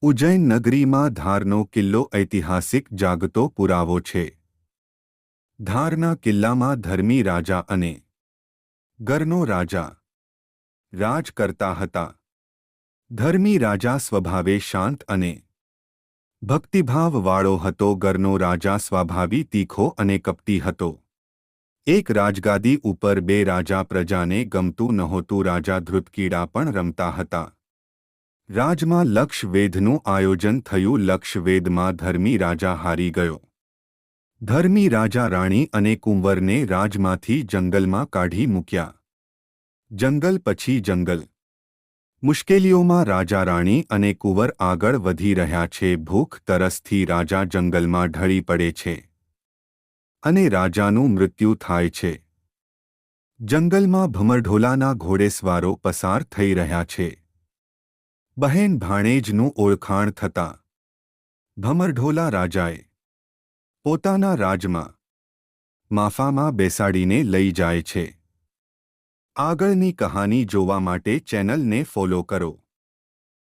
ઉજ્જૈન નગરીમાં ધારનો કિલ્લો ઐતિહાસિક જાગતો પુરાવો છે. ધારના કિલ્લામાં ધર્મી રાજા અને ગરનો રાજા રાજ કરતા હતા. ધર્મી રાજા સ્વભાવે શાંત અને ભક્તિભાવવાળો હતો. ગરનો રાજા સ્વભાવી તીખો અને કપટી હતો. એક રાજગાદી ઉપર બે રાજા પ્રજાને ગમતું નહોતું. રાજા ધૃતકીડા પણ રમતા હતા. રાજમાં લક્ષવેધનું આયોજન થયું. લક્ષવેધમાં ધર્મી રાજા હારી ગયો. ધર્મી રાજા રાણી અને કુંવરને રાજમાંથી જંગલમાં કાઢી મૂક્યા. જંગલ પછી જંગલ. મુશ્કેલીઓમાં રાજા રાણી અને કુંવર આગળ વધી રહ્યા છે. ભૂખ તરસથી રાજા જંગલમાં ઢળી પડે છે અને રાજાનું મૃત્યુ થાય છે. જંગલમાં ભમરઢોલાના ઘોડેસવારો પસાર થઈ રહ્યા છે. બહેન ભાણેજનું ઓળખાણ થતાં ભમરઢોલા રાજાએ પોતાના રાજમાં માફામાં બેસાડીને લઈ જાય છે. આગળની કહાની જોવા માટે ચેનલને ફોલો કરો.